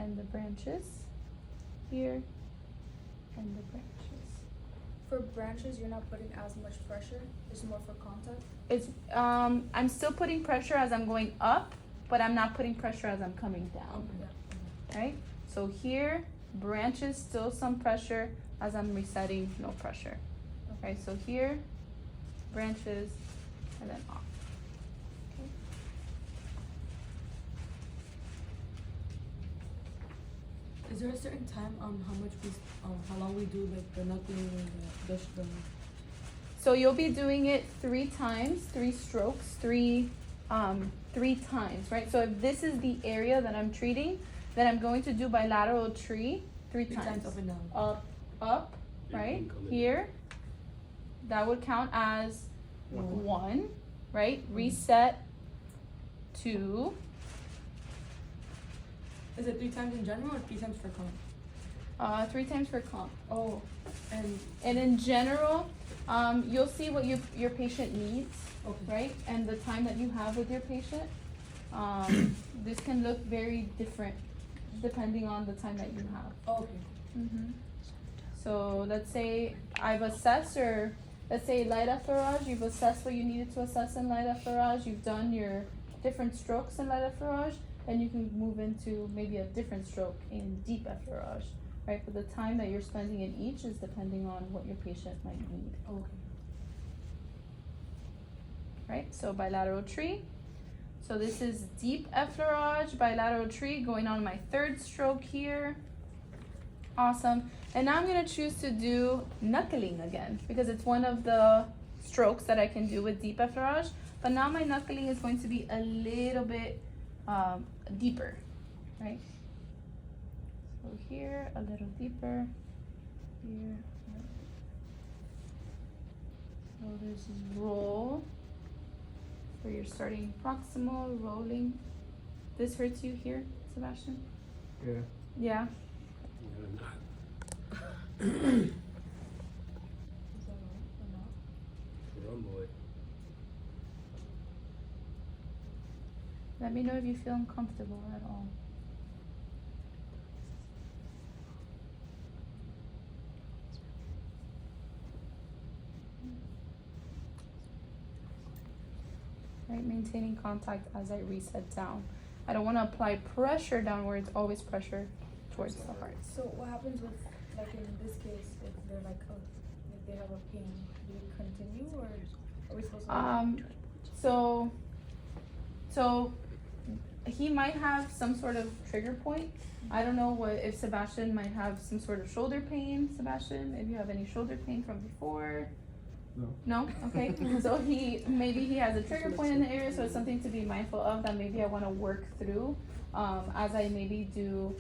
and the branches. Here and the branches. For branches, you're not putting as much pressure. It's more for contact. It's I'm still putting pressure as I'm going up, but I'm not putting pressure as I'm coming down. Yeah. Right? So here, branches, still some pressure. As I'm resetting, no pressure. Okay, so here, branches, and then off. Okay. Is there a certain time on how long we do like the knuckling and the So you'll be doing it 3 times, 3 strokes, 3 times, right? So if this is the area that I'm treating, then I'm going to do bilateral tree 3 times. up and down? Up, right? Here. That would count as 1, right? Reset 2. Is it 3 times in general or 3 times for comp? 3 times for comp. Oh, and in general, you'll see what your patient needs, okay. right? And the time that you have with your patient. This can look very different depending on the time that you have. Oh, okay. Mm-hmm. So let's say I've assessed, or let's say light effleurage, you've assessed what you needed to assess in light effleurage, you've done your different strokes in light effleurage, and you can move into maybe a different stroke in deep effleurage, right? But the time that you're spending in each is depending on what your patient might need. Okay. Right, so bilateral tree. So this is deep effleurage, bilateral tree, going on my 3rd stroke here. Awesome. And now I'm gonna choose to do knuckling again, because it's one of the strokes that I can do with deep effleurage. But now my knuckling is going to be a little bit deeper, right? So here, a little deeper. Here. So this is roll. Where you're starting proximal, rolling. This hurts you here, Sebastian? Yeah. Yeah? Let me know if you feel uncomfortable at all. Right, maintaining contact as I reset down. I don't want to apply pressure downwards, always pressure towards the heart. So what happens with, like in this case, if they're like, if they have a pain, do we continue or are we supposed to? So he might have some sort of trigger point. I don't know if Sebastian might have some sort of shoulder pain. Sebastian, if you have any shoulder pain from before. No? Okay. So maybe he has a trigger point in the area, so it's something to be mindful of that maybe I want to work through as I maybe do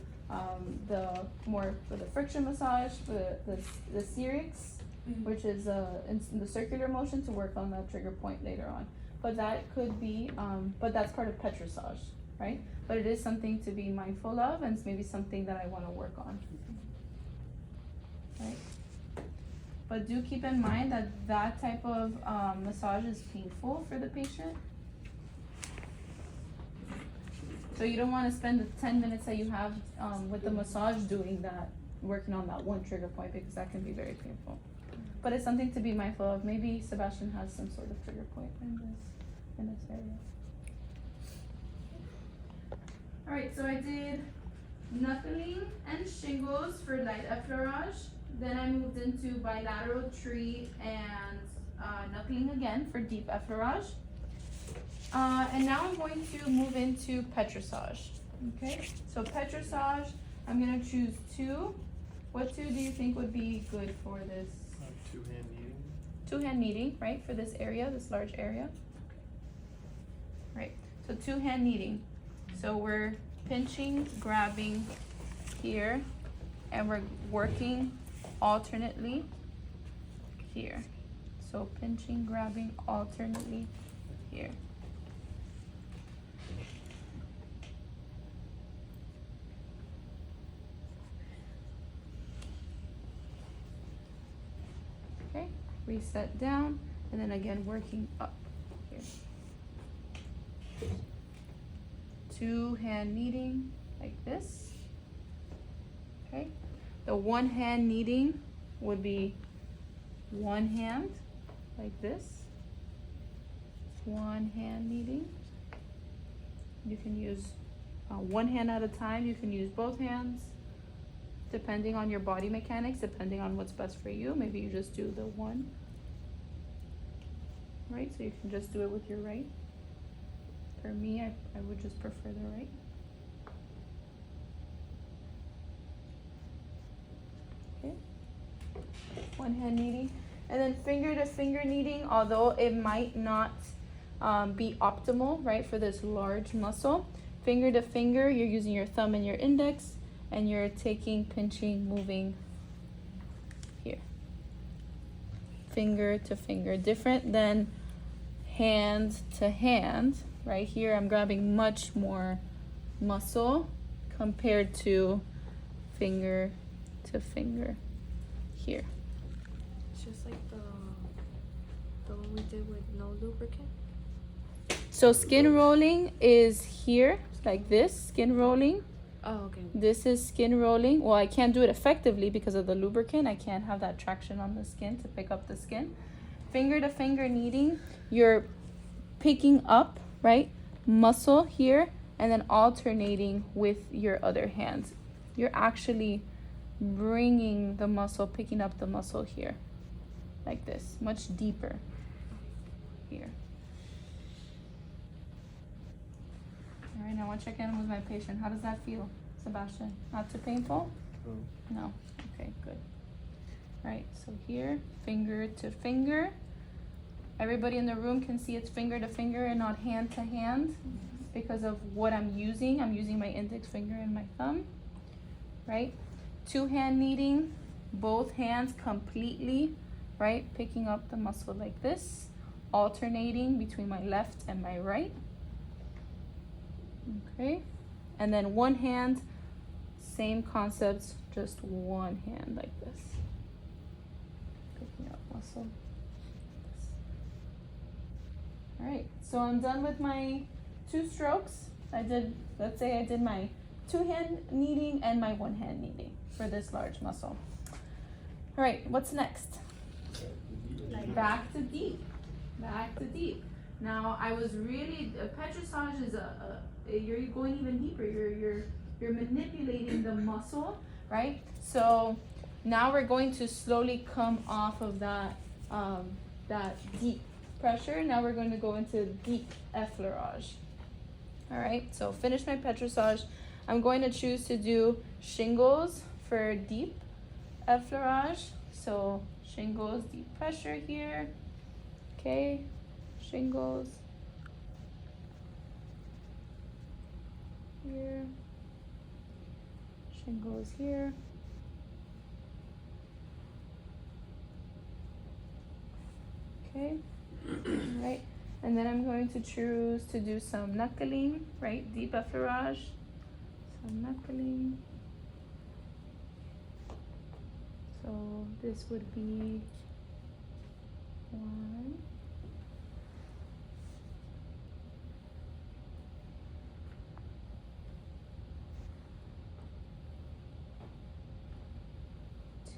the more for the friction massage for the Cerix, which is in the circular motion to work on that trigger point later on. But that could be, but that's part of petrissage, right? But it is something to be mindful of, and it's maybe something that I want to work on, right? But do keep in mind that that type of massage is painful for the patient. So you don't want to spend the 10 minutes that you have with the massage doing that, working on that one trigger point, because that can be very painful. But it's something to be mindful of. Maybe Sebastian has some sort of trigger point in this area. Alright, so I did knuckling and shingles for light effleurage. Then I moved into bilateral tree and knuckling again for deep effleurage. And now I'm going to move into petrissage. Okay, so petrissage, I'm gonna choose 2. What 2 do you think would be good for this? 2-hand kneading. 2-hand kneading, right, for this area, this large area. Right, so 2-hand kneading. So we're pinching, grabbing here, and we're working alternately here. So pinching, grabbing alternately here. Okay, reset down, and then again working up here. 2-hand kneading like this. Okay. The one hand kneading would be one hand like this. One hand kneading. You can use one hand at a time. You can use both hands depending on your body mechanics, depending on what's best for you. Maybe you just do the one, right? So you can just do it with your right. For me, I would just prefer the right. Okay. One hand kneading. And then finger to finger kneading, although it might not be optimal, right, for this large muscle. Finger to finger, you're using your thumb and your index, and you're taking, pinching, moving here. Finger to finger, different than hand to hand. Right here, I'm grabbing much more muscle compared to finger to finger here. It's just like the one we did with no lubricant. So skin rolling is here, like this, skin rolling. Oh, okay. This is skin rolling. Well, I can't do it effectively because of the lubricant. I can't have that traction on the skin to pick up the skin. Finger to finger kneading, you're picking up, right, muscle here and then alternating with your other hand. You're actually bringing the muscle, picking up the muscle here, like this, much deeper here. All right, now I want to check in with my patient. How does that feel, Sebastian? Not too painful? No. Okay, good. All right, so here, finger to finger. Everybody in the room can see it's finger to finger and not hand to hand because of what I'm using. I'm using my index finger and my thumb, right? Two hand kneading, both hands completely, right? Picking up the muscle like this, alternating between my left and my right. Okay, and then one hand, same concepts, just one hand like this. Picking up muscle. All right, so I'm done with my 2 strokes. Let's say I did my 2 hand kneading and my 1 hand kneading for this large muscle. All right, what's next? Back to deep. Back to deep. Now I was really petrissage is you're going even deeper. You're manipulating the muscle, right? So now we're going to slowly come off of that that deep pressure. Now we're going to go into deep effleurage. All right. So finish my petrissage. I'm going to choose to do shingles for deep effleurage. So shingles, deep pressure here. Okay. Shingles here, shingles here. Okay, all right, and then I'm going to choose to do some knuckling, right? Deep effleurage, some knuckling. So this would be 1.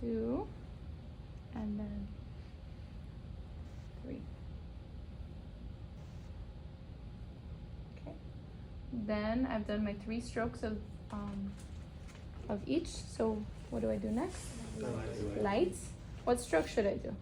2, and then 3. Okay. Then I've done my 3 strokes of each. So what do I do next? Lights. What stroke should I do?